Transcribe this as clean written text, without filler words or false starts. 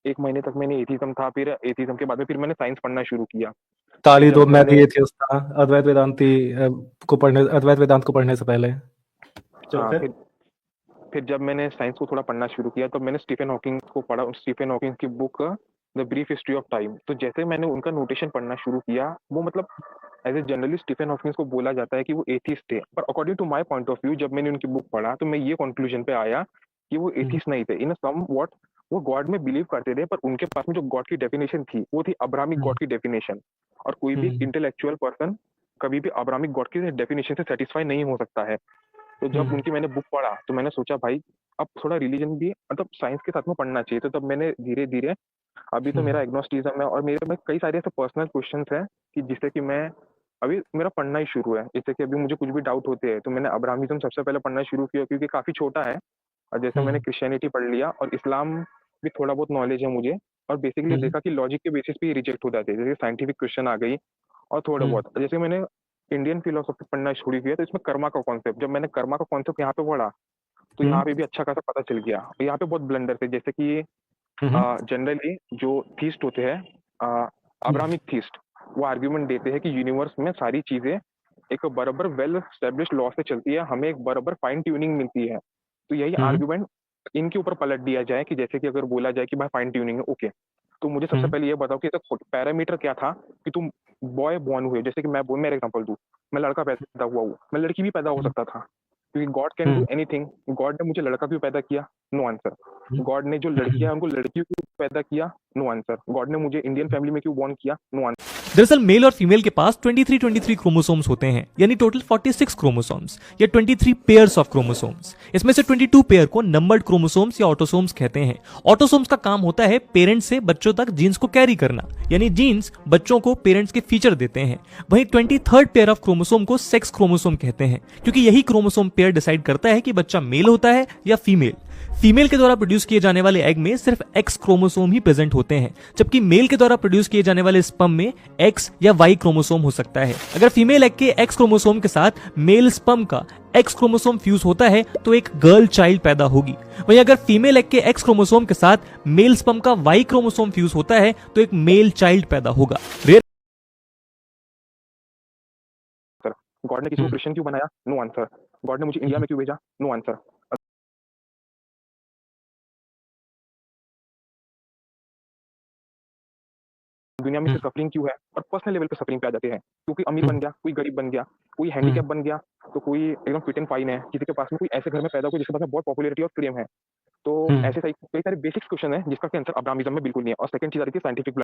1 महीने तक मैंने एथिज्म था, फिर एथिज्म के बाद में फिर मैंने साइंस पढ़ना शुरू किया। फिर ताली जब दो, मैं भी मैंने एथियस्ट था अद्वैत वेदांत को पढ़ने से पहले। चलो हाँ, फिर। फिर जब मैंने साइंस को थोड़ा पढ़ना शुरू किया, तो मैंने स्टीफन हॉकिंग को पढ़ा, स्टीफन हॉकिंग की book the brief history of time. तो जैसे मैंने उनका नोटेशन पढ़ना शुरू किया, वो मतलब as a journalist Stephen Hawking को बोला जाता है कि वो एथिस्ट थे, पर according to my point of view जब मैंने उनकी बुक पढ़ा तो मैं ये कंक्लूजन पे आया कि वो हम्म, एथिस्ट नहीं थे। इन सम व्हाट वो गॉड में बिलीव करते थे, पर उनके पास में जो गॉड की डेफिनेशन थी वो थी अब्राहमिक हम्म, गॉड की डेफिनेशन। और कोई भी हम्म, इंटेलेक्चुअल पर्सन कभी भी अब्राहमिक गॉड की डेफिनेशन से सेटिस्फाई नहीं हो सकता है। तो जब हम्म, उनकी मैंने बुक पढ़ा तो मैंने सोचा भाई अब थोड़ा रिलीजन भी मतलब साइंस के साथ में पढ़ना चाहिए। तो तब मैंने धीरे धीरे, अभी तो मेरा हम्म, एग्नोस्टिज्म है और मेरे में कई सारे ऐसे पर्सनल क्वेश्चंस हैं कि जिससे कि मैं अभी मेरा पढ़ना ही शुरू है। जैसे कि अभी मुझे कुछ भी डाउट होते हैं तो मैंने अब्राहमिज्म सबसे पहले पढ़ना शुरू किया क्योंकि काफी छोटा है। और जैसे मैंने हम्म, क्रिश्चियनिटी पढ़ लिया और इस्लाम भी थोड़ा बहुत नॉलेज है मुझे। और बेसिकली हम्म, देखा कि लॉजिक के बेसिस पे ही रिजेक्ट हो जाते हैं, जैसे साइंटिफिक क्वेश्चन आ गई और थोड़ा हम्म, बहुत जैसे मैंने इंडियन फिलोसफी पढ़ना शुरू किया तो इसमें कर्मा का कॉन्सेप्ट, जब मैंने कर्मा का कॉन्सेप्ट यहाँ पे पढ़ा तो यहाँ पे हम्म, भी अच्छा खासा पता चल गया। और यहाँ पे बहुत ब्लंडर थे, जैसे कि हम्म, जनरली जो थीस्ट होते हैं, अब्राहमिक थीस्ट, वो आर्ग्यूमेंट देते हैं कि यूनिवर्स में सारी चीजें एक बराबर वेल स्टेब्लिश लॉ से चलती है, हमें एक बराबर फाइन ट्यूनिंग मिलती है। तो यही हम्म, आर्ग्यूमेंट इनके ऊपर पलट दिया जाए कि जैसे कि अगर बोला जाए कि भाई फाइन ट्यूनिंग है, ओके, तो मुझे सबसे हम्म, पहले ये बताओ कि इसका पैरामीटर क्या था कि तुम बॉय बॉर्न हुए। जैसे कि मैं मेरा एग्जांपल दूं, मैं लड़का पैदा हुआ हूँ, मैं लड़की भी पैदा हो हम्म, सकता था क्योंकि God can do hmm, anything. God ने मुझे लड़का क्यों पैदा किया? No answer. हम्म, गॉड ने जो लड़कियां हैं उनको लड़कियों क्यों पैदा किया? No answer. गॉड ने मुझे इंडियन फैमिली में क्यों बॉर्न किया? No answer. दरअसल मेल और फीमेल के पास 23 क्रोमोसोम्स होते हैं, यानी टोटल 46 क्रोमोसोम्स या 23 पेयर्स ऑफ क्रोमोसोम्स। इसमें से 22 पेयर को नंबर्ड क्रोमोसोम्स या ऑटोसोम्स कहते हैं। ऑटोसोम्स का काम होता है पेरेंट्स से बच्चों तक जीन्स को कैरी करना, यानी जीन्स बच्चों को पेरेंट्स के फीचर देते हैं। वहीं 23rd पेयर ऑफ क्रोमोसोम को सेक्स क्रोमोसोम कहते हैं, क्योंकि यही क्रोमोसोम पेयर डिसाइड करता है कि बच्चा मेल होता है या फीमेल। फीमेल के द्वारा प्रोड्यूस किए जाने वाले एग में सिर्फ एक्स क्रोमोसोम ही प्रेजेंट होते हैं, जबकि मेल के द्वारा प्रोड्यूस किए जाने वाले स्पर्म में एक्स या वाई क्रोमोसोम हो सकता है। अगर फीमेल एग के एक्स क्रोमोसोम के साथ मेल स्पर्म का एक्स क्रोमोसोम फ्यूज होता है तो एक गर्ल चाइल्ड पैदा होगी। वहीं अगर फीमेल एग के एक्स क्रोमोसोम के साथ मेल स्पर्म का वाई क्रोमोसोम फ्यूज होता है तो एक मेल चाइल्ड पैदा होगा। गॉड ने किसी को हम्म, क्रिश्चियन क्यों बनाया? No answer. गॉड ने मुझे इंडिया हम्म, में क्यों भेजा? No answer. दुनिया में हम्म, से सफरिंग क्यों है? और पर्सनल लेवल पे सफरिंग पे आ जाते हैं, क्योंकि अमीर बन हम्म, गया, कोई गरीब बन गया, कोई हम्म, हैंडीकैप बन गया, तो कोई एकदम फिट एंड फाइन है, किसी के पास में कोई ऐसे घर में पैदा हुआ जिसके पास में बहुत पॉपुलैरिटी और फेम है। तो हम्म। ऐसे कई सारे बेसिक्स क्वेश्चन है जिसका आंसर अब्राहमिज्म में बिल्कुल नहीं है। और सेकंड चीज आ रही थी साइंटिफिक